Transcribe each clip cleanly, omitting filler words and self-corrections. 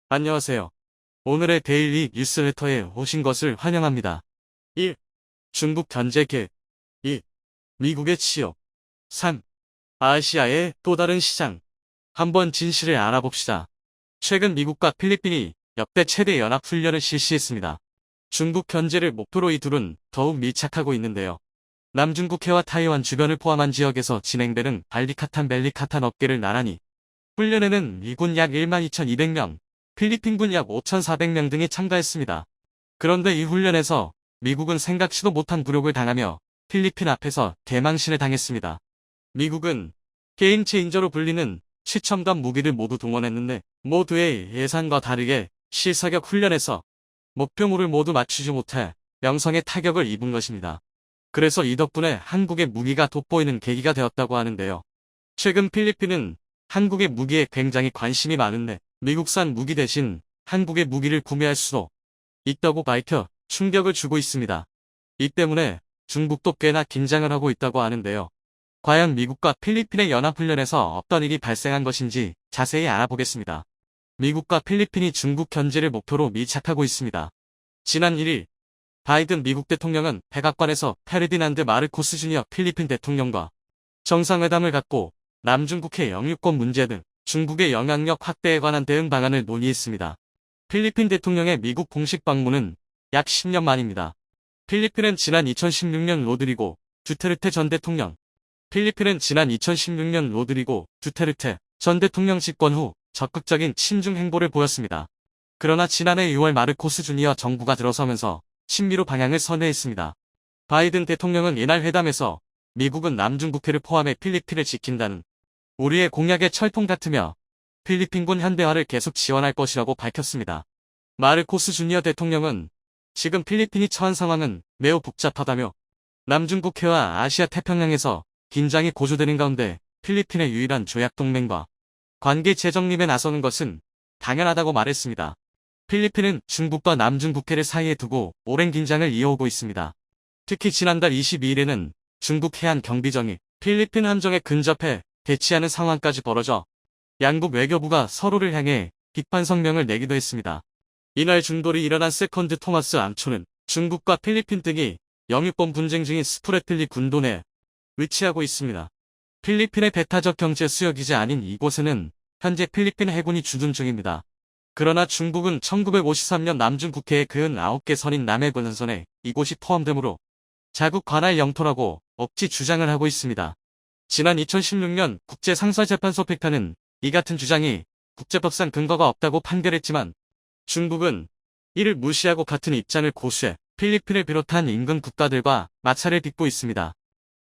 안녕하세요. 오늘의 데일리 뉴스레터에 오신 것을 환영합니다. 1. 중국 견제 계획. 2. 미국의 취업. 3. 아시아의 또 다른 시장. 한번 진실을 알아봅시다. 최근 미국과 필리핀이 역대 최대 연합훈련을 실시했습니다. 중국 견제를 목표로 이 둘은 더욱 밀착하고 있는데요. 남중국해와 타이완 주변을 포함한 지역에서 진행되는 발리카탄 벨리카탄 업계를 나란히 훈련에는 미군 약 12,200명, 필리핀군 약 5,400명 등이 참가했습니다. 그런데 이 훈련에서 미국은 생각지도 못한 굴욕을 당하며 필리핀 앞에서 대망신을 당했습니다. 미국은 게임 체인저로 불리는 최첨단 무기를 모두 동원했는데 모두의 예상과 다르게 실사격 훈련에서 목표물을 모두 맞추지 못해 명성에 타격을 입은 것입니다. 그래서 이 덕분에 한국의 무기가 돋보이는 계기가 되었다고 하는데요. 최근 필리핀은 한국의 무기에 굉장히 관심이 많은데 미국산 무기 대신 한국의 무기를 구매할 수도 있다고 밝혀 충격을 주고 있습니다. 이 때문에 중국도 꽤나 긴장을 하고 있다고 하는데요. 과연 미국과 필리핀의 연합훈련에서 어떤 일이 발생한 것인지 자세히 알아보겠습니다. 미국과 필리핀이 중국 견제를 목표로 밀착하고 있습니다. 지난 1일 바이든 미국 대통령은 백악관에서 페르디난드 마르코스 주니어 필리핀 대통령과 정상회담을 갖고 남중국해 영유권 문제 등 중국의 영향력 확대에 관한 대응 방안을 논의했습니다. 필리핀 대통령의 미국 공식 방문은 약 10년 만입니다. 필리핀은 지난 2016년 로드리고 두테르테 전 대통령 필리핀은 지난 2016년 로드리고 두테르테 전 대통령 집권 후 적극적인 친중 행보를 보였습니다. 그러나 지난해 6월 마르코스 주니어 정부가 들어서면서 친미로 방향을 선회했습니다. 바이든 대통령은 이날 회담에서 미국은 남중국해를 포함해 필리핀을 지킨다는 우리의 공약에 철통 같으며 필리핀군 현대화를 계속 지원할 것이라고 밝혔습니다. 마르코스 주니어 대통령은 지금 필리핀이 처한 상황은 매우 복잡하다며 남중국해와 아시아 태평양에서 긴장이 고조되는 가운데 필리핀의 유일한 조약동맹과 관계 재정립에 나서는 것은 당연하다고 말했습니다. 필리핀은 중국과 남중국해를 사이에 두고 오랜 긴장을 이어오고 있습니다. 특히 지난달 22일에는 중국 해안 경비정이 필리핀 함정에 근접해 대치하는 상황까지 벌어져 양국 외교부가 서로를 향해 비판 성명을 내기도 했습니다. 이날 중돌이 일어난 세컨드 토마스 암초는 중국과 필리핀 등이 영유권 분쟁 중인 스프레틀리 군도 내 위치하고 있습니다. 필리핀의 배타적 경제 수역이지 아닌 이곳에는 현재 필리핀 해군이 주둔 중입니다. 그러나 중국은 1953년 남중국해의 99개 선인 남해군선에 이곳이 포함되므로 자국 관할 영토라고 억지 주장을 하고 있습니다. 지난 2016년 국제상설재판소 팩타는 이 같은 주장이 국제법상 근거가 없다고 판결했지만 중국은 이를 무시하고 같은 입장을 고수해 필리핀을 비롯한 인근 국가들과 마찰을 빚고 있습니다.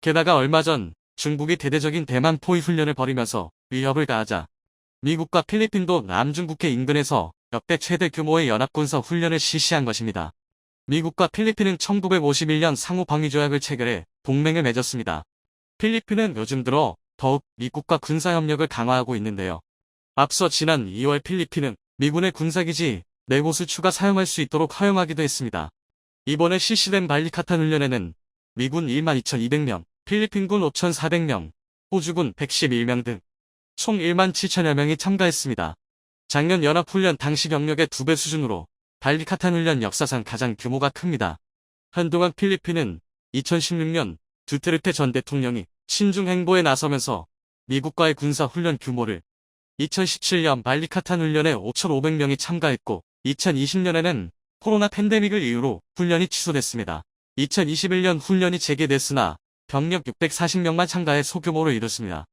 게다가 얼마 전 중국이 대대적인 대만 포위 훈련을 벌이면서 위협을 가하자 미국과 필리핀도 남중국해 인근에서 역대 최대 규모의 연합군사 훈련을 실시한 것입니다. 미국과 필리핀은 1951년 상호방위조약을 체결해 동맹을 맺었습니다. 필리핀은 요즘 들어 더욱 미국과 군사협력을 강화하고 있는데요. 앞서 지난 2월 필리핀은 미군의 군사기지 4곳을 추가 사용할 수 있도록 허용하기도 했습니다. 이번에 실시된 발리카탄 훈련에는 미군 12,200명, 필리핀군 5,400명, 호주군 111명 등 총 17,000여 명이 참가했습니다. 작년 연합훈련 당시 병력의 2배 수준으로 발리카탄 훈련 역사상 가장 규모가 큽니다. 한동안 필리핀은 2016년 두테르테 전 대통령이 친중 행보에 나서면서 미국과의 군사 훈련 규모를 2017년 발리카탄 훈련에 5,500명이 참가했고 2020년에는 코로나 팬데믹을 이유로 훈련이 취소됐습니다. 2021년 훈련이 재개됐으나 병력 640명만 참가해 소규모로 이뤘습니다.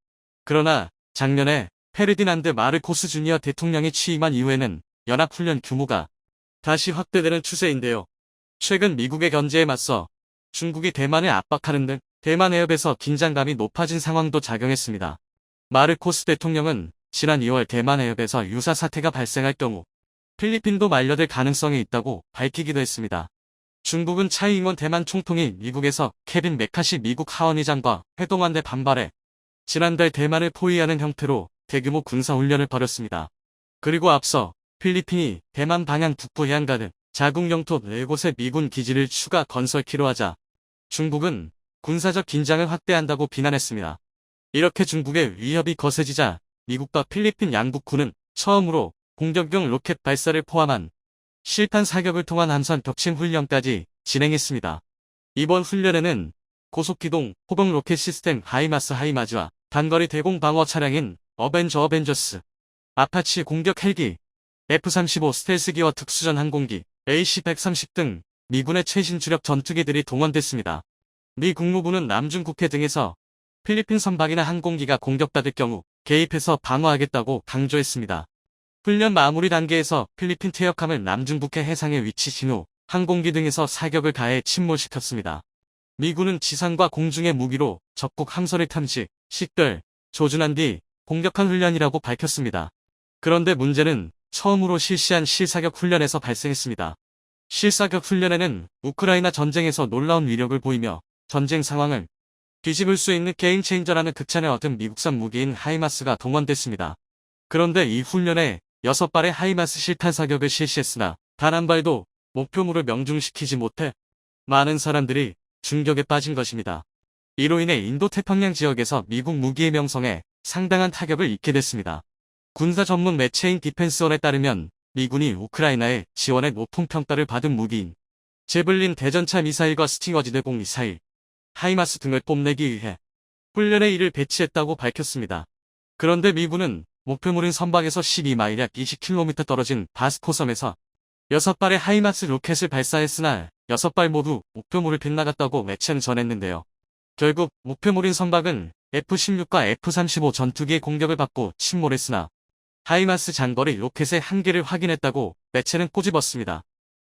그러나 작년에 페르디난드 마르코스 주니어 대통령이 취임한 이후에는 연합훈련 규모가 다시 확대되는 추세인데요. 최근 미국의 견제에 맞서 중국이 대만을 압박하는 등 대만 해협에서 긴장감이 높아진 상황도 작용했습니다. 마르코스 대통령은 지난 2월 대만 해협에서 유사 사태가 발생할 경우 필리핀도 말려들 가능성이 있다고 밝히기도 했습니다. 중국은 차이잉원 대만 총통이 미국에서 케빈 메카시 미국 하원의장과 회동한 데 반발해 지난달 대만을 포위하는 형태로 대규모 군사훈련을 벌였습니다. 그리고 앞서 필리핀이 대만 방향 북부 해안가 등 자국 영토 4곳에 미군 기지를 추가 건설키로 하자 중국은 군사적 긴장을 확대한다고 비난했습니다. 이렇게 중국의 위협이 거세지자 미국과 필리핀 양국 군은 처음으로 공격용 로켓 발사를 포함한 실탄 사격을 통한 함선 격침 훈련까지 진행했습니다. 이번 훈련에는 고속기동 호동 로켓 시스템 하이마스와 단거리 대공 방어 차량인 어벤져스, 아파치 공격 헬기, F-35 스텔스기와 특수전 항공기, AC-130 등 미군의 최신 주력 전투기들이 동원됐습니다. 미 국무부는 남중 국해 등에서 필리핀 선박이나 항공기가 공격받을 경우 개입해서 방어하겠다고 강조했습니다. 훈련 마무리 단계에서 필리핀 퇴역함을 남중 국해 해상에 위치신 후 항공기 등에서 사격을 가해 침몰시켰습니다. 미군은 지상과 공중의 무기로 적국 함선을 탐지, 식별, 조준한 뒤 공격한 훈련이라고 밝혔습니다. 그런데 문제는 처음으로 실시한 실사격 훈련에서 발생했습니다. 실사격 훈련에는 우크라이나 전쟁에서 놀라운 위력을 보이며 전쟁 상황을 뒤집을 수 있는 게임 체인저라는 극찬을 얻은 미국산 무기인 하이마스가 동원됐습니다. 그런데 이 훈련에 6발의 하이마스 실탄 사격을 실시했으나 단 한 발도 목표물을 명중시키지 못해 많은 사람들이 충격에 빠진 것입니다. 이로 인해 인도 태평양 지역에서 미국 무기의 명성에 상당한 타격을 입게 됐습니다. 군사 전문 매체인 디펜스원에 따르면 미군이 우크라이나에 지원해 높은 평가를 받은 무기인 제블린 대전차 미사일과 스팅어지 대공 미사일, 하이마스 등을 뽐내기 위해 훈련에 이를 배치했다고 밝혔습니다. 그런데 미군은 목표물인 선박에서 12마일 약 20km 떨어진 바스코 섬에서 6발의 하이마스 로켓을 발사했으나 6발 모두 목표물을 빗나갔다고 매체는 전했는데요. 결국 목표물인 선박은 F-16과 F-35 전투기의 공격을 받고 침몰했으나 하이마스 장거리 로켓의 한계를 확인했다고 매체는 꼬집었습니다.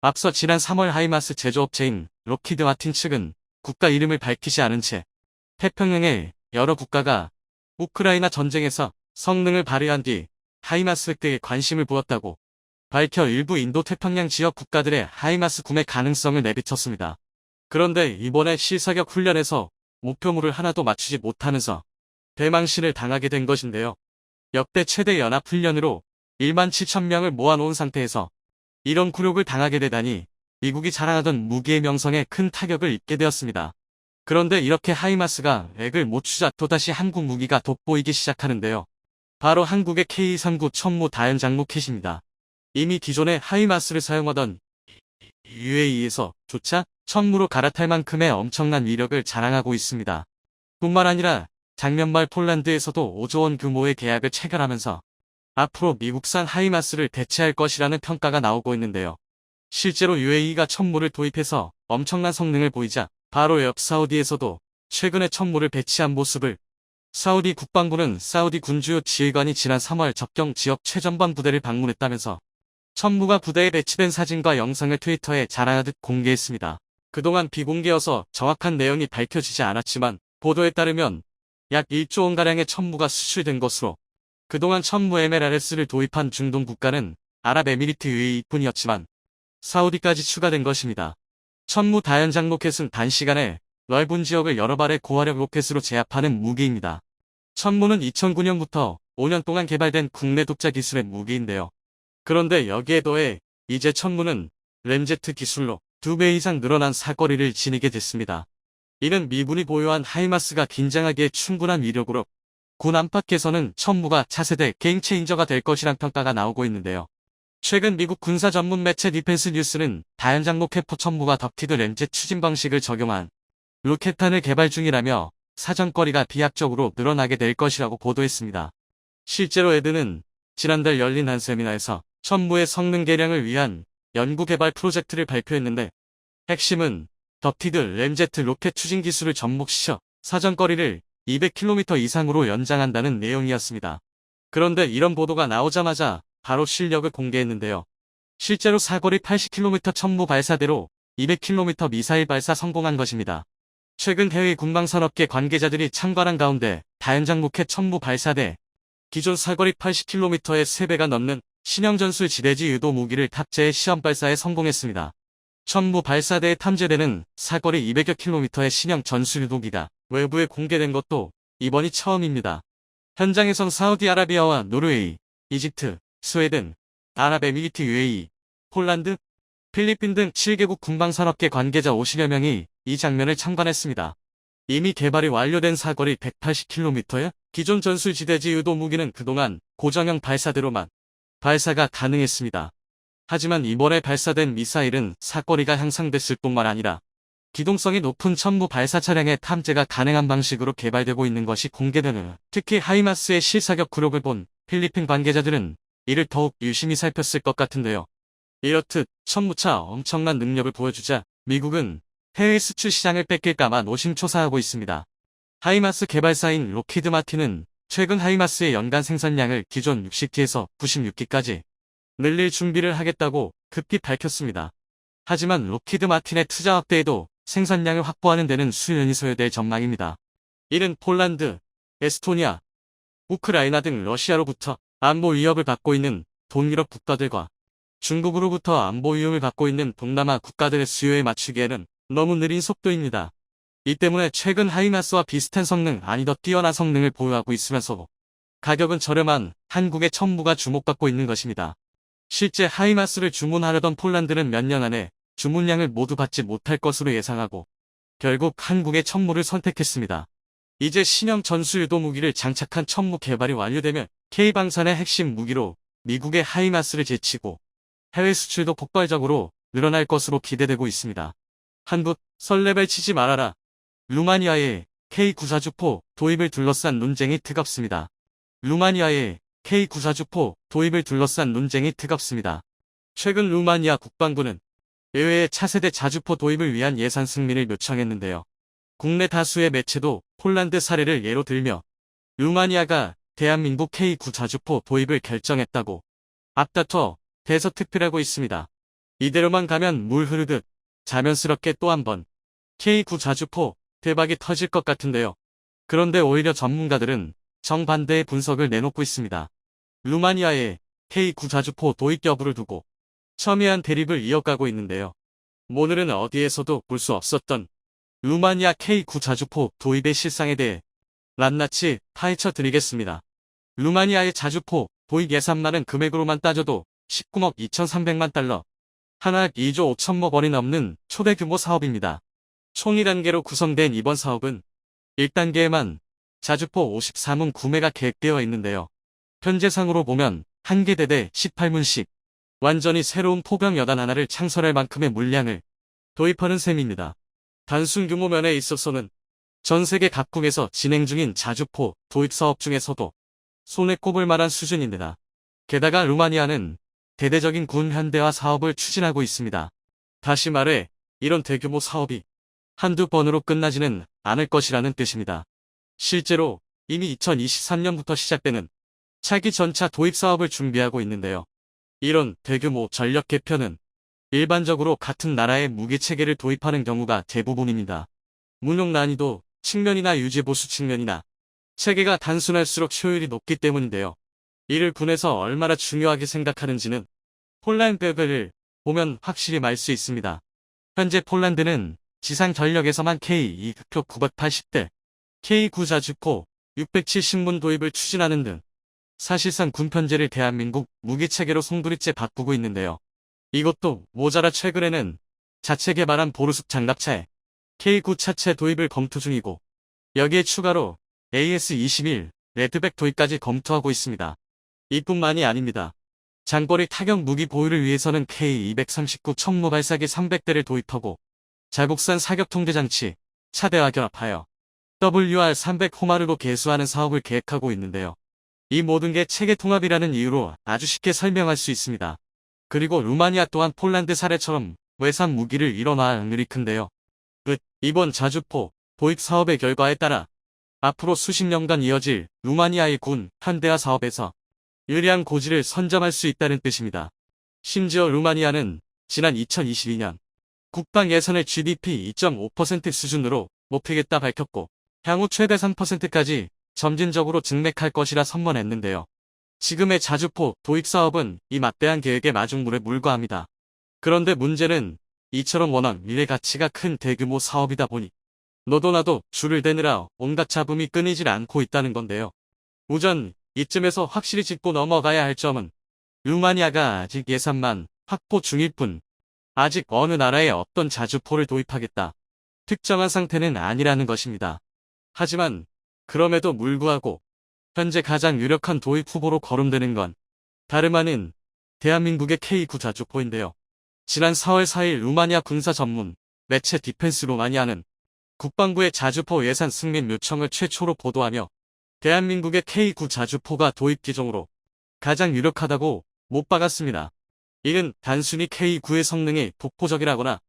앞서 지난 3월 하이마스 제조업체인 록히드 마틴 측은 국가 이름을 밝히지 않은 채 태평양의 여러 국가가 우크라이나 전쟁에서 성능을 발휘한 뒤 하이마스 획득에 관심을 보였다고 밝혀 일부 인도 태평양 지역 국가들의 하이마스 구매 가능성을 내비쳤습니다. 그런데 이번에 실사격 훈련에서 목표물을 하나도 맞추지 못하면서 대망신을 당하게 된 것인데요. 역대 최대 연합훈련으로 1만 7천 명을 모아놓은 상태에서 이런 굴욕을 당하게 되다니 미국이 자랑하던 무기의 명성에 큰 타격을 입게 되었습니다. 그런데 이렇게 하이마스가 액을 못 추자 또다시 한국 무기가 돋보이기 시작하는데요. 바로 한국의 K-39 천무 다연장 로켓입니다. 이미 기존의 하이마스를 사용하던 UAE에서 조차 천무로 갈아탈 만큼의 엄청난 위력을 자랑하고 있습니다. 뿐만 아니라 작년 말 폴란드에서도 5조 원 규모의 계약을 체결하면서 앞으로 미국산 하이마스를 대체할 것이라는 평가가 나오고 있는데요. 실제로 UAE가 천무를 도입해서 엄청난 성능을 보이자 바로 옆 사우디에서도 최근에 천무를 배치한 모습을 사우디 국방부는 사우디 군주요 지휘관이 지난 3월 접경 지역 최전방 부대를 방문했다면서 천무가 부대에 배치된 사진과 영상을 트위터에 자랑하듯 공개했습니다. 그동안 비공개여서 정확한 내용이 밝혀지지 않았지만 보도에 따르면 약 1조 원가량의 천무가 수출된 것으로 그동안 천무 MLRS를 도입한 중동 국가는 아랍에미리트 UAE뿐이었지만 사우디까지 추가된 것입니다. 천무 다연장 로켓은 단시간에 넓은 지역을 여러 발의 고화력 로켓으로 제압하는 무기입니다. 천무는 2009년부터 5년 동안 개발된 국내 독자 기술의 무기인데요. 그런데 여기에 더해 이제 천무는 램제트 기술로 2배 이상 늘어난 사거리를 지니게 됐습니다. 이는 미군이 보유한 하이마스가 긴장하기에 충분한 위력으로 군 안팎에서는 천무가 차세대 게임 체인저가 될 것이란 평가가 나오고 있는데요. 최근 미국 군사 전문 매체 디펜스 뉴스는 다연장 로켓포 천무가 덕티드 램젯 추진 방식을 적용한 로켓탄을 개발 중이라며 사정거리가 비약적으로 늘어나게 될 것이라고 보도했습니다. 실제로 에드는 지난달 열린 한 세미나에서 천무의 성능 개량을 위한 연구개발 프로젝트를 발표했는데 핵심은 덕티드 램제트 로켓 추진 기술을 접목시켜 사정거리를 200km 이상으로 연장한다는 내용이었습니다. 그런데 이런 보도가 나오자마자 바로 실력을 공개했는데요. 실제로 사거리 80km 천무 발사대로 200km 미사일 발사 성공한 것입니다. 최근 해외 군방산업계 관계자들이 참관한 가운데 다연장 로켓 천무 발사대, 기존 사거리 80km의 3배가 넘는 신형 전술 지대지 유도 무기를 탑재해 시험 발사에 성공했습니다. 천무 발사대에 탐재되는 사거리 200여 킬로미터의 신형 전술 유도기가 외부에 공개된 것도 이번이 처음입니다. 현장에선 사우디아라비아와 노르웨이, 이집트, 스웨덴, 아랍에미리트 UAE, 폴란드, 필리핀 등 7개국 군방산업계 관계자 50여 명이 이 장면을 참관했습니다. 이미 개발이 완료된 사거리 180km의 기존 전술 지대지 유도 무기는 그동안 고정형 발사대로만 발사가 가능했습니다. 하지만 이번에 발사된 미사일은 사거리가 향상됐을 뿐만 아니라 기동성이 높은 천무 발사 차량의 탐지가 가능한 방식으로 개발되고 있는 것이 공개되는, 특히 하이마스의 실사격 구력을 본 필리핀 관계자들은 이를 더욱 유심히 살폈을 것 같은데요. 이렇듯 천무차 엄청난 능력을 보여주자 미국은 해외 수출 시장을 뺏길까봐 노심초사하고 있습니다. 하이마스 개발사인 록히드 마틴은 최근 하이마스의 연간 생산량을 기존 60기에서 96기까지 늘릴 준비를 하겠다고 급히 밝혔습니다. 하지만 록히드 마틴의 투자 확대에도 생산량을 확보하는 데는 수년이 소요될 전망입니다. 이는 폴란드, 에스토니아, 우크라이나 등 러시아로부터 안보 위협을 받고 있는 동유럽 국가들과 중국으로부터 안보 위협을 받고 있는 동남아 국가들의 수요에 맞추기에는 너무 느린 속도입니다. 이 때문에 최근 하이마스와 비슷한 성능 아니 더 뛰어난 성능을 보유하고 있으면서도 가격은 저렴한 한국의 천무가 주목받고 있는 것입니다. 실제 하이마스를 주문하려던 폴란드는 몇 년 안에 주문량을 모두 받지 못할 것으로 예상하고 결국 한국의 천무를 선택했습니다. 이제 신형 전술유도 무기를 장착한 천무 개발이 완료되면 K방산의 핵심 무기로 미국의 하이마스를 제치고 해외 수출도 폭발적으로 늘어날 것으로 기대되고 있습니다. 한국, 설레발 치지 말아라. 루마니아의 K94주포 도입을 둘러싼 논쟁이 뜨겁습니다. 루마니아의 K94주포 도입을 둘러싼 논쟁이 뜨겁습니다. 최근 루마니아 국방부는 예외의 차세대 자주포 도입을 위한 예산 승인을 요청했는데요. 국내 다수의 매체도 폴란드 사례를 예로 들며 루마니아가 대한민국 K9 자주포 도입을 결정했다고 앞다퉈 대서특필하고 있습니다. 이대로만 가면 물 흐르듯 자연스럽게 또 한 번 K9 자주포 대박이 터질 것 같은데요. 그런데 오히려 전문가들은 정반대의 분석을 내놓고 있습니다. 루마니아의 K9 자주포 도입 여부를 두고 첨예한 대립을 이어가고 있는데요. 오늘은 어디에서도 볼 수 없었던 루마니아 K9 자주포 도입의 실상에 대해 낱낱이 파헤쳐 드리겠습니다. 루마니아의 자주포 도입 예산만은 금액으로만 따져도 19억 2,300만 달러, 한약 2조 5천억 원이 넘는 초대 규모 사업입니다. 총 2단계로 구성된 이번 사업은 1단계에만 자주포 54문 구매가 계획되어 있는데요. 현재상으로 보면 한 개 대대 18문씩 완전히 새로운 포병 여단 하나를 창설할 만큼의 물량을 도입하는 셈입니다. 단순 규모 면에 있어서는 전 세계 각국에서 진행 중인 자주포 도입 사업 중에서도 손에 꼽을 만한 수준입니다. 게다가 루마니아는 대대적인 군 현대화 사업을 추진하고 있습니다. 다시 말해 이런 대규모 사업이 한두 번으로 끝나지는 않을 것이라는 뜻입니다. 실제로 이미 2023년부터 시작되는 차기 전차 도입 사업을 준비하고 있는데요. 이런 대규모 전력 개편은 일반적으로 같은 나라의 무기체계를 도입하는 경우가 대부분입니다. 운용 난이도 측면이나 유지보수 측면이나 체계가 단순할수록 효율이 높기 때문인데요. 이를 군에서 얼마나 중요하게 생각하는지는 폴란드를 보면 확실히 말 수 있습니다. 현재 폴란드는 지상 전력에서만 K2 극표 980대, K9 자주포 670문 도입을 추진하는 등 사실상 군 편제를 대한민국 무기체계로 송두리째 바꾸고 있는데요. 이것도 모자라 최근에는 자체 개발한 보르숙 장갑차에 K9 차체 도입을 검토 중이고 여기에 추가로 AS-21 레드백 도입까지 검토하고 있습니다. 이뿐만이 아닙니다. 장거리 타격 무기 보유를 위해서는 K239 천무 발사기 300대를 도입하고 자국산 사격 통제 장치, 차대와 결합하여 WR300 호마르로 개수하는 사업을 계획하고 있는데요. 이 모든 게 체계 통합이라는 이유로 아주 쉽게 설명할 수 있습니다. 그리고 루마니아 또한 폴란드 사례처럼 외산 무기를 일어날 확률이 큰데요. 이번 자주포 도입 사업의 결과에 따라 앞으로 수십 년간 이어질 루마니아의 군 현대화 사업에서 유리한 고지를 선점할 수 있다는 뜻입니다. 심지어 루마니아는 지난 2022년 국방 예산을 GDP 2.5% 수준으로 높이겠다 밝혔고 향후 최대 3%까지 점진적으로 증액할 것이라 선언했는데요. 지금의 자주포 도입 사업은 이 막대한 계획에 마중물에 불과합니다. 그런데 문제는 이처럼 워낙 미래 가치가 큰 대규모 사업이다 보니 너도 나도 줄을 대느라 온갖 잡음이 끊이질 않고 있다는 건데요. 우선 이쯤에서 확실히 짚고 넘어가야 할 점은 루마니아가 아직 예산만 확보 중일 뿐 아직 어느 나라에 어떤 자주포를 도입하겠다 특정한 상태는 아니라는 것입니다. 하지만 그럼에도 불구하고 현재 가장 유력한 도입 후보로 거론되는 건 다름 아닌 대한민국의 K9 자주포인데요. 지난 4월 4일 루마니아 군사 전문 매체 디펜스 루마니아는 국방부의 자주포 예산 승인 요청을 최초로 보도하며 대한민국의 K9 자주포가 도입 기종으로 가장 유력하다고 못 박았습니다. 이는 단순히 K9의 성능이 독보적이라거나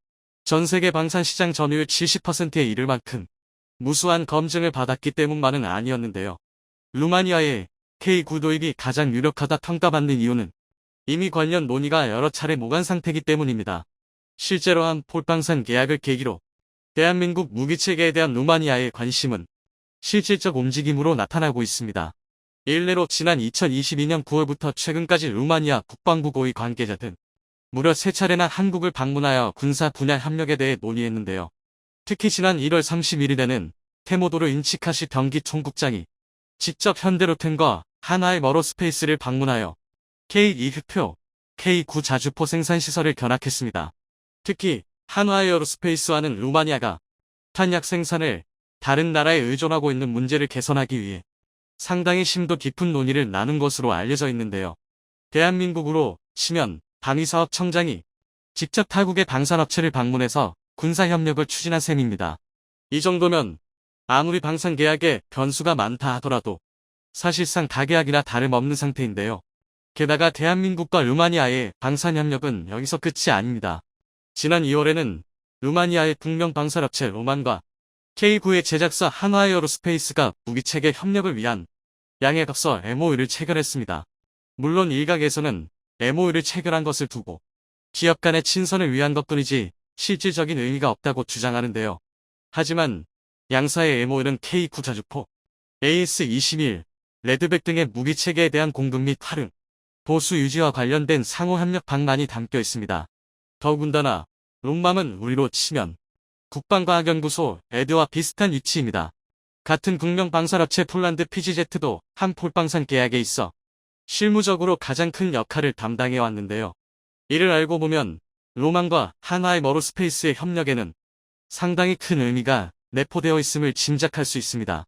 전 세계 방산 시장 점유율 70%에 이를 만큼 무수한 검증을 받았기 때문만은 아니었는데요. 루마니아의 K9 도입이 가장 유력하다 평가받는 이유는 이미 관련 논의가 여러 차례 모간 상태이기 때문입니다. 실제로 한 폴방산 계약을 계기로 대한민국 무기체계에 대한 루마니아의 관심은 실질적 움직임으로 나타나고 있습니다. 일례로 지난 2022년 9월부터 최근까지 루마니아 국방부 고위 관계자 등 무려 3차례나 한국을 방문하여 군사 분야 협력에 대해 논의했는데요. 특히 지난 1월 31일에는 테모도르 인치카시 병기 총국장이 직접 현대로템과 한화의 머로스페이스를 방문하여 K2 흑표, K9 자주포 생산시설을 견학했습니다. 특히 한화의 에어로스페이스와는 루마니아가 탄약 생산을 다른 나라에 의존하고 있는 문제를 개선하기 위해 상당히 심도 깊은 논의를 나눈 것으로 알려져 있는데요. 대한민국으로 치면 방위사업청장이 직접 타국의 방산업체를 방문해서 군사협력을 추진한 셈입니다. 이 정도면 아무리 방산계약에 변수가 많다 하더라도 사실상 가계약이나 다름없는 상태인데요. 게다가 대한민국과 루마니아의 방산협력은 여기서 끝이 아닙니다. 지난 2월에는 루마니아의 북명 방산업체 로만과 K9의 제작사 한화에어로스페이스가 무기체계 협력을 위한 양해각서 MOU를 체결했습니다. 물론 일각에서는 MOU를 체결한 것을 두고 기업 간의 친선을 위한 것뿐이지 실질적인 의미가 없다고 주장하는데요. 하지만 양사의 MOU는 K9 자주포, AS-21, 레드백 등의 무기체계에 대한 공급 및 활용, 보수 유지와 관련된 상호협력 방안이 담겨 있습니다. 더군다나 롬맘은 우리로 치면 국방과학연구소 에드와 비슷한 위치입니다. 같은 국명 방산업체 폴란드 PGZ도 한 폴방산 계약에 있어 실무적으로 가장 큰 역할을 담당해 왔는데요. 이를 알고 보면 로만과 한화의 머로스페이스의 협력에는 상당히 큰 의미가 내포되어 있음을 짐작할 수 있습니다.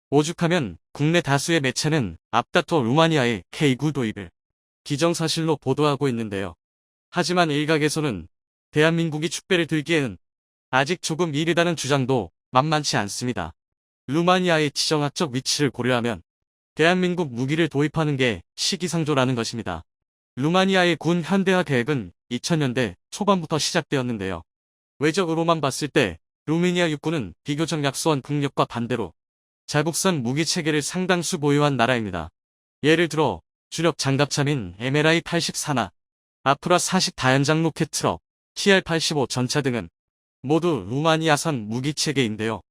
오죽하면 국내 다수의 매체는 앞다퉈 루마니아의 K9 도입을 기정사실로 보도하고 있는데요. 하지만 일각에서는 대한민국이 축배를 들기에는 아직 조금 이르다는 주장도 만만치 않습니다. 루마니아의 지정학적 위치를 고려하면 대한민국 무기를 도입하는 게 시기상조라는 것입니다. 루마니아의 군 현대화 계획은 2000년대 초반부터 시작되었는데요. 외적으로만 봤을 때 루마니아 육군은 비교적 약소한 국력과 반대로 자국산 무기 체계를 상당수 보유한 나라입니다. 예를 들어 주력 장갑차민 MLI-84나 아프라 40 다연장 로켓 트럭, TR-85 전차 등은 모두 루마니아산 무기 체계인데요.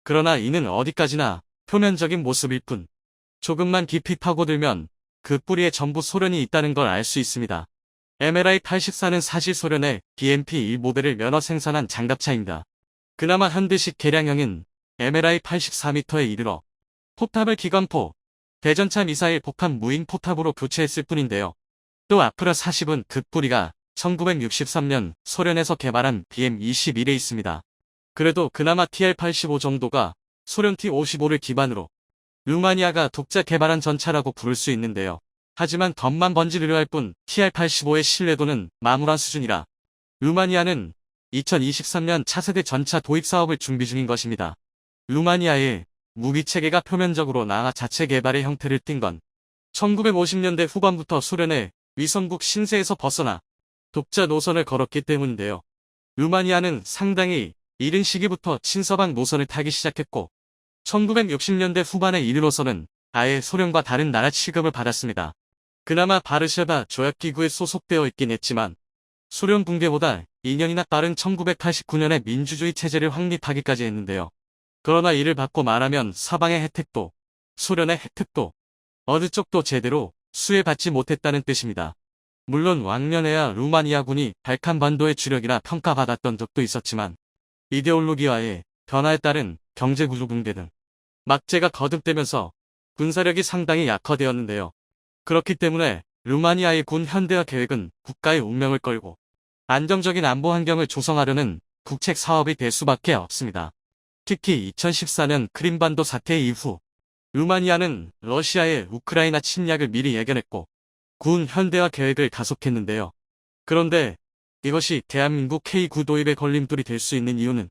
그러나 이는 어디까지나 표면적인 모습일 뿐 조금만 깊이 파고들면 그 뿌리에 전부 소련이 있다는 걸 알 수 있습니다. MLI-84는 사실 소련의 BMP-1 모델을 면허 생산한 장갑차입니다. 그나마 현대식 개량형인 MLI-84m에 이르러 포탑을 기관포, 대전차 미사일 복합 무인 포탑으로 교체했을 뿐인데요. 또 아프라 40은 그 뿌리가 1963년 소련에서 개발한 BM-21에 있습니다. 그래도 그나마 TR-85 정도가 소련 T-55를 기반으로 루마니아가 독자 개발한 전차라고 부를 수 있는데요. 하지만 겉만 번지르르 할 뿐 TR-85의 신뢰도는 마무란 수준이라 루마니아는 2023년 차세대 전차 도입 사업을 준비 중인 것입니다. 루마니아의 무기체계가 표면적으로 나아 자체 개발의 형태를 띈 건 1950년대 후반부터 소련의 위성국 신세에서 벗어나 독자 노선을 걸었기 때문인데요. 루마니아는 상당히 이른 시기부터 친서방 노선을 타기 시작했고 1960년대 후반에 이르러서는 아예 소련과 다른 나라 취급을 받았습니다. 그나마 바르샤바 조약기구에 소속되어 있긴 했지만 소련 붕괴보다 2년이나 빠른 1989년에 민주주의 체제를 확립하기까지 했는데요. 그러나 이를 받고 말하면 서방의 혜택도 소련의 혜택도 어느 쪽도 제대로 수혜받지 못했다는 뜻입니다. 물론 왕년에야 루마니아군이 발칸반도의 주력이라 평가받았던 적도 있었지만 이데올로기와의 변화에 따른 경제구조 붕괴 등 막제가 거듭되면서 군사력이 상당히 약화되었는데요. 그렇기 때문에 루마니아의 군 현대화 계획은 국가의 운명을 걸고 안정적인 안보 환경을 조성하려는 국책 사업이 될 수밖에 없습니다. 특히 2014년 크림반도 사태 이후 루마니아는 러시아의 우크라이나 침략을 미리 예견했고 군 현대화 계획을 가속했는데요. 그런데 이것이 대한민국 K9 도입의 걸림돌이 될 수 있는 이유는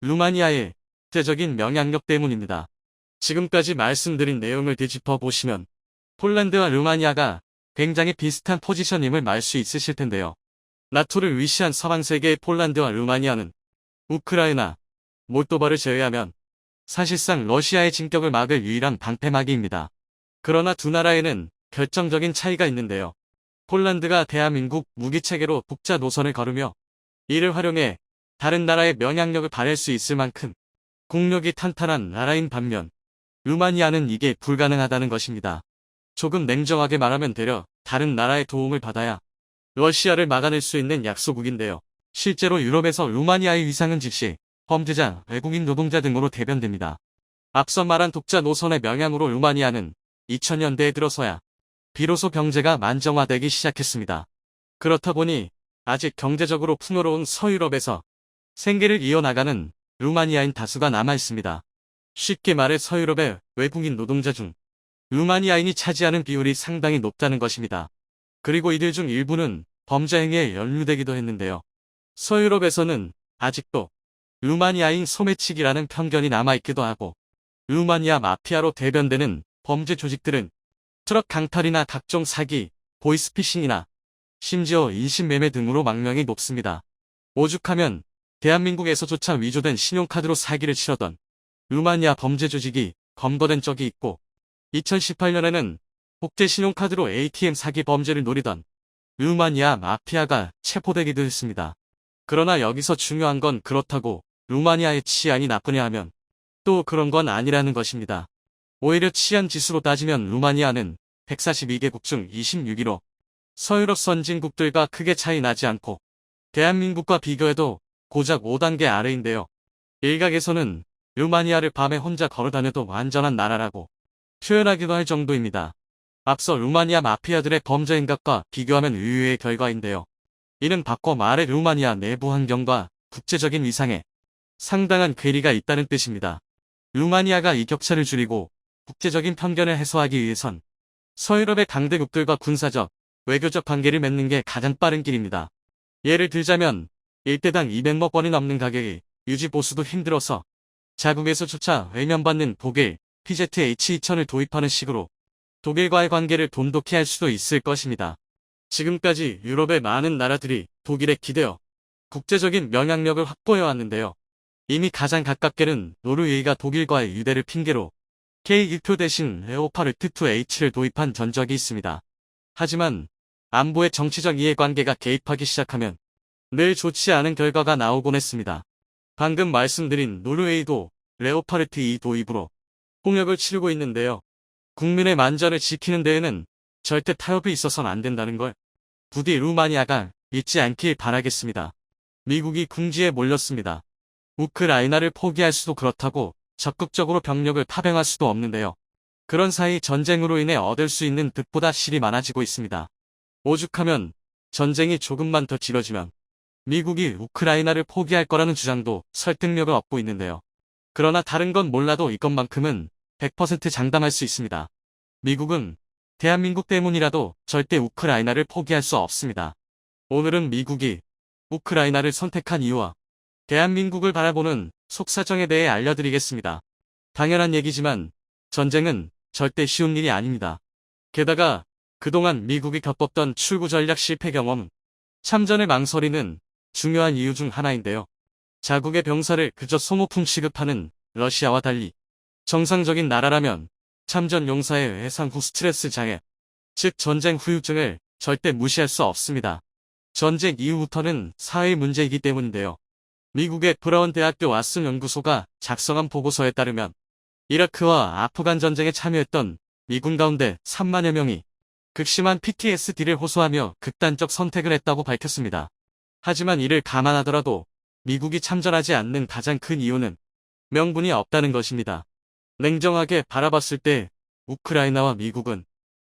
루마니아의 국제적인 영향력 때문입니다. 지금까지 말씀드린 내용을 되짚어 보시면 폴란드와 루마니아가 굉장히 비슷한 포지션임을 말 수 있으실 텐데요. 나토를 위시한 서방 세계의 폴란드와 루마니아는 우크라이나, 몰도바를 제외하면 사실상 러시아의 진격을 막을 유일한 방패막이입니다. 그러나 두 나라에는 결정적인 차이가 있는데요. 폴란드가 대한민국 무기체계로 북자 노선을 걸으며 이를 활용해 다른 나라의 영향력을 발휘할 수 있을 만큼 국력이 탄탄한 나라인 반면 루마니아는 이게 불가능하다는 것입니다. 조금 냉정하게 말하면 되려 다른 나라의 도움을 받아야 러시아를 막아낼 수 있는 약소국인데요. 실제로 유럽에서 루마니아의 위상은 즉시 범죄자, 외국인 노동자 등으로 대변됩니다. 앞서 말한 독자 노선의 영향으로 루마니아는 2000년대에 들어서야 비로소 경제가 만정화되기 시작했습니다. 그렇다 보니 아직 경제적으로 풍요로운 서유럽에서 생계를 이어나가는 루마니아인 다수가 남아있습니다. 쉽게 말해 서유럽의 외국인 노동자 중 루마니아인이 차지하는 비율이 상당히 높다는 것입니다. 그리고 이들 중 일부는 범죄 행위에 연루되기도 했는데요. 서유럽에서는 아직도 루마니아인 소매치기라는 편견이 남아있기도 하고 루마니아 마피아로 대변되는 범죄 조직들은 트럭 강탈이나 각종 사기, 보이스피싱이나 심지어 인신매매 등으로 망명이 높습니다. 오죽하면 대한민국에서조차 위조된 신용카드로 사기를 치러던 루마니아 범죄 조직이 검거된 적이 있고 2018년에는 복제 신용카드로 ATM 사기 범죄를 노리던 루마니아 마피아가 체포되기도 했습니다. 그러나 여기서 중요한 건 그렇다고 루마니아의 치안이 나쁘냐 하면 또 그런 건 아니라는 것입니다. 오히려 치안 지수로 따지면 루마니아는 142개국 중 26위로 서유럽 선진국들과 크게 차이 나지 않고 대한민국과 비교해도 고작 5단계 아래인데요. 일각에서는 루마니아를 밤에 혼자 걸어다녀도 안전한 나라라고 표현하기도 할 정도입니다. 앞서 루마니아 마피아들의 범죄 행각과 비교하면 의외의 결과인데요. 이는 바꿔 말해 루마니아 내부 환경과 국제적인 위상에 상당한 괴리가 있다는 뜻입니다. 루마니아가 이 격차를 줄이고 국제적인 편견을 해소하기 위해선 서유럽의 강대국들과 군사적, 외교적 관계를 맺는 게 가장 빠른 길입니다. 예를 들자면 1대당 200억 원이 넘는 가격이 유지 보수도 힘들어서 자국에서조차 외면받는 독일, PZH-2000을 도입하는 식으로 독일과의 관계를 돈독히 할 수도 있을 것입니다. 지금까지 유럽의 많은 나라들이 독일에 기대어 국제적인 영향력을 확보해왔는데요. 이미 가장 가깝게는 노르웨이가 독일과의 유대를 핑계로 K1표 대신 레오파르트 2H를 도입한 전적이 있습니다. 하지만 안보의 정치적 이해관계가 개입하기 시작하면 늘 좋지 않은 결과가 나오곤 했습니다. 방금 말씀드린 노르웨이도 레오파르트 2 도입으로 홍역을 치르고 있는데요. 국민의 만전을 지키는 데에는 절대 타협이 있어서는 안 된다는 걸 부디 루마니아가 잊지 않길 바라겠습니다. 미국이 궁지에 몰렸습니다. 우크라이나를 포기할 수도 그렇다고 적극적으로 병력을 파병할 수도 없는데요. 그런 사이 전쟁으로 인해 얻을 수 있는 득보다 실이 많아지고 있습니다. 오죽하면 전쟁이 조금만 더 길어지면 미국이 우크라이나를 포기할 거라는 주장도 설득력을 얻고 있는데요. 그러나 다른 건 몰라도 이것만큼은 100% 장담할 수 있습니다. 미국은 대한민국 때문이라도 절대 우크라이나를 포기할 수 없습니다. 오늘은 미국이 우크라이나를 선택한 이유와 대한민국을 바라보는 속사정에 대해 알려드리겠습니다. 당연한 얘기지만 전쟁은 절대 쉬운 일이 아닙니다. 게다가 그동안 미국이 겪었던 출구 전략 실패 경험, 참전을 망설이는 중요한 이유 중 하나인데요. 자국의 병사를 그저 소모품 취급하는 러시아와 달리 정상적인 나라라면 참전 용사의 해상 후 스트레스 장애, 즉 전쟁 후유증을 절대 무시할 수 없습니다. 전쟁 이후부터는 사회 문제이기 때문인데요. 미국의 브라운 대학교 왓슨 연구소가 작성한 보고서에 따르면 이라크와 아프간 전쟁에 참여했던 미군 가운데 3만여 명이 극심한 PTSD를 호소하며 극단적 선택을 했다고 밝혔습니다. 하지만 이를 감안하더라도 미국이 참전하지 않는 가장 큰 이유는 명분이 없다는 것입니다. 냉정하게 바라봤을 때 우크라이나와 미국은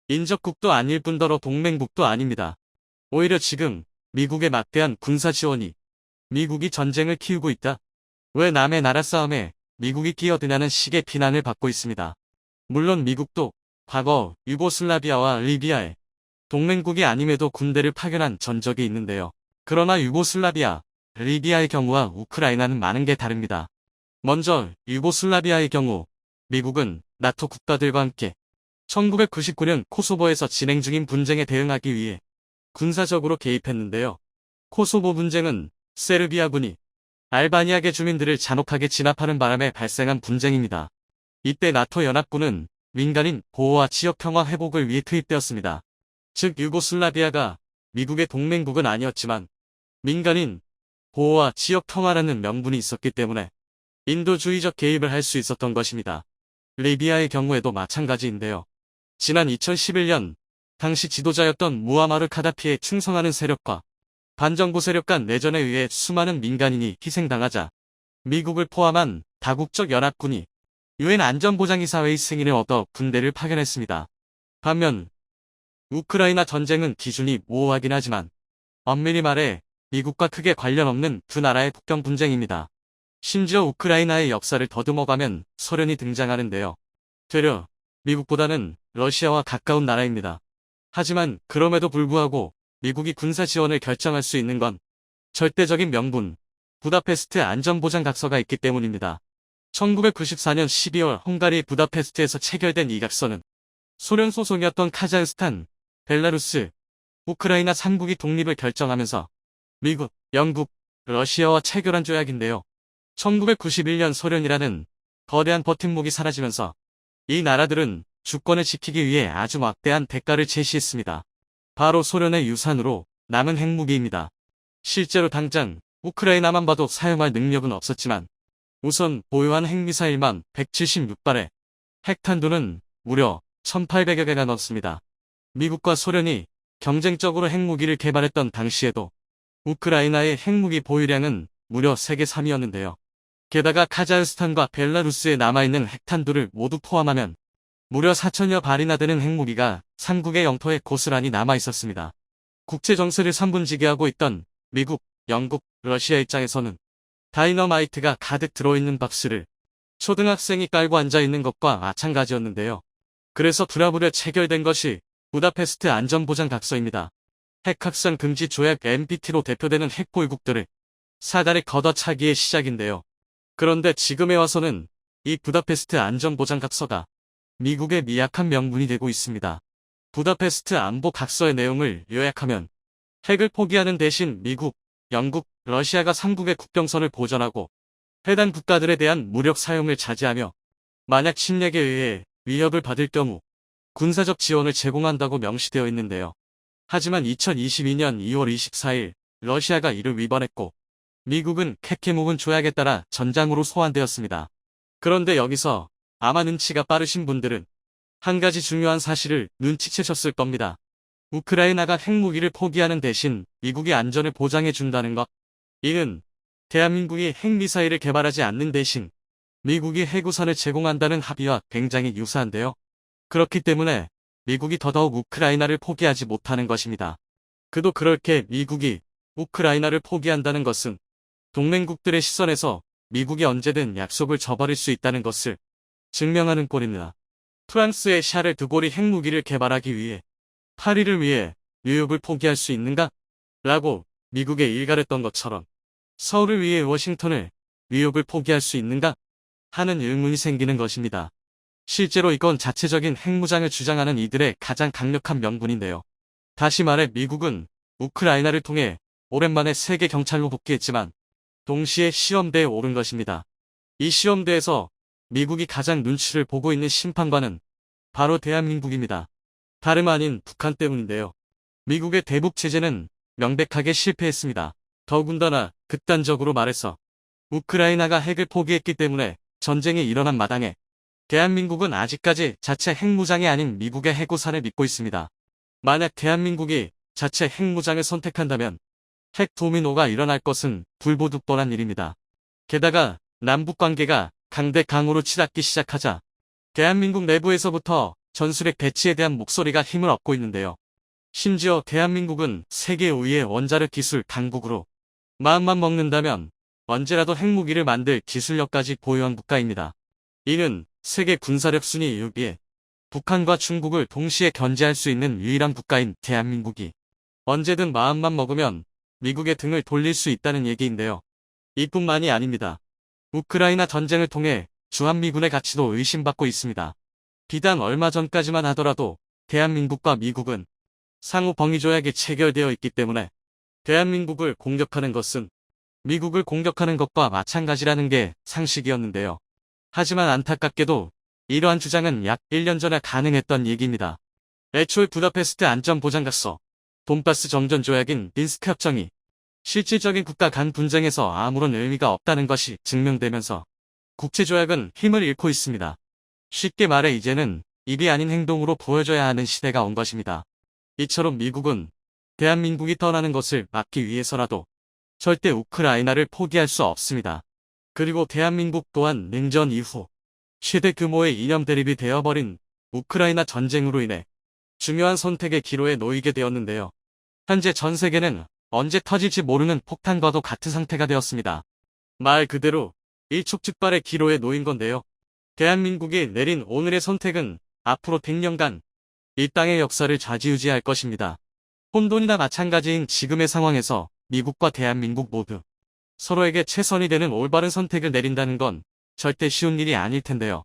인접국도 아닐 뿐더러 동맹국도 아닙니다. 오히려 지금 미국에 막대한 군사 지원이 미국이 전쟁을 키우고 있다. 왜 남의 나라 싸움에 미국이 끼어드냐는 식의 비난을 받고 있습니다. 물론 미국도 과거 유고슬라비아와 리비아에 동맹국이 아님에도 군대를 파견한 전적이 있는데요. 그러나 유고슬라비아, 리비아의 경우와 우크라이나는 많은 게 다릅니다. 먼저 유고슬라비아의 경우 미국은 나토 국가들과 함께 1999년 코소보에서 진행 중인 분쟁에 대응하기 위해 군사적으로 개입했는데요. 코소보 분쟁은 세르비아군이 알바니아계 주민들을 잔혹하게 진압하는 바람에 발생한 분쟁입니다. 이때 나토 연합군은 민간인 보호와 지역 평화 회복을 위해 투입되었습니다. 즉 유고슬라비아가 미국의 동맹국은 아니었지만 민간인 보호와 지역 평화라는 명분이 있었기 때문에 인도주의적 개입을 할 수 있었던 것입니다. 리비아의 경우에도 마찬가지인데요. 지난 2011년 당시 지도자였던 무아마르 카다피에 충성하는 세력과 반정부 세력 간 내전에 의해 수많은 민간인이 희생당하자 미국을 포함한 다국적 연합군이 유엔 안전보장이사회의 승인을 얻어 군대를 파견했습니다. 반면 우크라이나 전쟁은 기준이 모호하긴 하지만 엄밀히 말해 미국과 크게 관련 없는 두 나라의 국경 분쟁입니다. 심지어 우크라이나의 역사를 더듬어가면 소련이 등장하는데요. 되려 미국보다는 러시아와 가까운 나라입니다. 하지만 그럼에도 불구하고 미국이 군사 지원을 결정할 수 있는 건 절대적인 명분, 부다페스트 안전보장각서가 있기 때문입니다. 1994년 12월 헝가리 부다페스트에서 체결된 이 각서는 소련 소속이었던 카자흐스탄, 벨라루스, 우크라이나 3국이 독립을 결정하면서 미국, 영국, 러시아와 체결한 조약인데요. 1991년 소련이라는 거대한 버팀목이 사라지면서 이 나라들은 주권을 지키기 위해 아주 막대한 대가를 제시했습니다. 바로 소련의 유산으로 남은 핵무기입니다. 실제로 당장 우크라이나만 봐도 사용할 능력은 없었지만 우선 보유한 핵미사일만 176발에 핵탄두는 무려 1800여 개가 넘습니다. 미국과 소련이 경쟁적으로 핵무기를 개발했던 당시에도 우크라이나의 핵무기 보유량은 무려 세계 3위였는데요. 게다가 카자흐스탄과 벨라루스에 남아있는 핵탄두를 모두 포함하면 무려 4천여 발이나 되는 핵무기가 3국의 영토에 고스란히 남아있었습니다. 국제정세를 3분지게하고 있던 미국, 영국, 러시아 입장에서는 다이너마이트가 가득 들어있는 박스를 초등학생이 깔고 앉아있는 것과 마찬가지였는데요. 그래서 부랴부랴 체결된 것이 부다페스트 안전보장각서입니다. 핵확산 금지 조약 NPT로 대표되는 핵보유국들을 사다리 걷어차기의 시작인데요. 그런데 지금에 와서는 이 부다페스트 안전보장각서가 미국의 미약한 명분이 되고 있습니다. 부다페스트 안보각서의 내용을 요약하면 핵을 포기하는 대신 미국, 영국, 러시아가 3국의 국경선을 보전하고 해당 국가들에 대한 무력 사용을 자제하며 만약 침략에 의해 위협을 받을 경우 군사적 지원을 제공한다고 명시되어 있는데요. 하지만 2022년 2월 24일 러시아가 이를 위반했고 미국은 캐케묵은 조약에 따라 전장으로 소환되었습니다. 그런데 여기서 아마 눈치가 빠르신 분들은 한 가지 중요한 사실을 눈치채셨을 겁니다. 우크라이나가 핵무기를 포기하는 대신 미국이 안전을 보장해 준다는 것. 이는 대한민국이 핵미사일을 개발하지 않는 대신 미국이 핵우산을 제공한다는 합의와 굉장히 유사한데요. 그렇기 때문에 미국이 더더욱 우크라이나를 포기하지 못하는 것입니다. 그도 그렇게 미국이 우크라이나를 포기한다는 것은 동맹국들의 시선에서 미국이 언제든 약속을 저버릴 수 있다는 것을 증명하는 꼴입니다. 프랑스의 샤를 드골이 핵무기를 개발하기 위해 파리를 위해 뉴욕을 포기할 수 있는가? 라고 미국에 일갈했던 것처럼 서울을 위해 워싱턴을, 뉴욕을 포기할 수 있는가? 하는 의문이 생기는 것입니다. 실제로 이건 자체적인 핵무장을 주장하는 이들의 가장 강력한 명분인데요. 다시 말해 미국은 우크라이나를 통해 오랜만에 세계 경찰로 복귀했지만 동시에 시험대에 오른 것입니다. 이 시험대에서 미국이 가장 눈치를 보고 있는 심판관은 바로 대한민국입니다. 다름 아닌 북한 때문인데요. 미국의 대북 제재는 명백하게 실패했습니다. 더군다나 극단적으로 말해서 우크라이나가 핵을 포기했기 때문에 전쟁이 일어난 마당에 대한민국은 아직까지 자체 핵무장이 아닌 미국의 핵우산을 믿고 있습니다. 만약 대한민국이 자체 핵무장을 선택한다면 핵 도미노가 일어날 것은 불보듯 뻔한 일입니다. 게다가 남북관계가 강대강으로 치닫기 시작하자 대한민국 내부에서부터 전술핵 배치에 대한 목소리가 힘을 얻고 있는데요. 심지어 대한민국은 세계 5위의 원자력 기술 강국으로 마음만 먹는다면 언제라도 핵무기를 만들 기술력까지 보유한 국가입니다. 이는 세계 군사력 순위 6위에 북한과 중국을 동시에 견제할 수 있는 유일한 국가인 대한민국이 언제든 마음만 먹으면 미국의 등을 돌릴 수 있다는 얘기인데요. 이뿐만이 아닙니다. 우크라이나 전쟁을 통해 주한미군의 가치도 의심받고 있습니다. 비단 얼마 전까지만 하더라도 대한민국과 미국은 상호 방위조약이 체결되어 있기 때문에 대한민국을 공격하는 것은 미국을 공격하는 것과 마찬가지라는 게 상식이었는데요. 하지만 안타깝게도 이러한 주장은 약 1년 전에 가능했던 얘기입니다. 애초에 부다페스트 안전보장각서, 돈바스 정전조약인 미인스크 협정이 실질적인 국가 간 분쟁에서 아무런 의미가 없다는 것이 증명되면서 국제조약은 힘을 잃고 있습니다. 쉽게 말해 이제는 입이 아닌 행동으로 보여줘야 하는 시대가 온 것입니다. 이처럼 미국은 대한민국이 떠나는 것을 막기 위해서라도 절대 우크라이나를 포기할 수 없습니다. 그리고 대한민국 또한 냉전 이후 최대 규모의 이념 대립이 되어버린 우크라이나 전쟁으로 인해 중요한 선택의 기로에 놓이게 되었는데요. 현재 전 세계는 언제 터질지 모르는 폭탄과도 같은 상태가 되었습니다. 말 그대로 일촉즉발의 기로에 놓인 건데요. 대한민국이 내린 오늘의 선택은 앞으로 100년간 이 땅의 역사를 좌지우지할 것입니다. 혼돈이나 마찬가지인 지금의 상황에서 미국과 대한민국 모두 서로에게 최선이 되는 올바른 선택을 내린다는 건 절대 쉬운 일이 아닐 텐데요.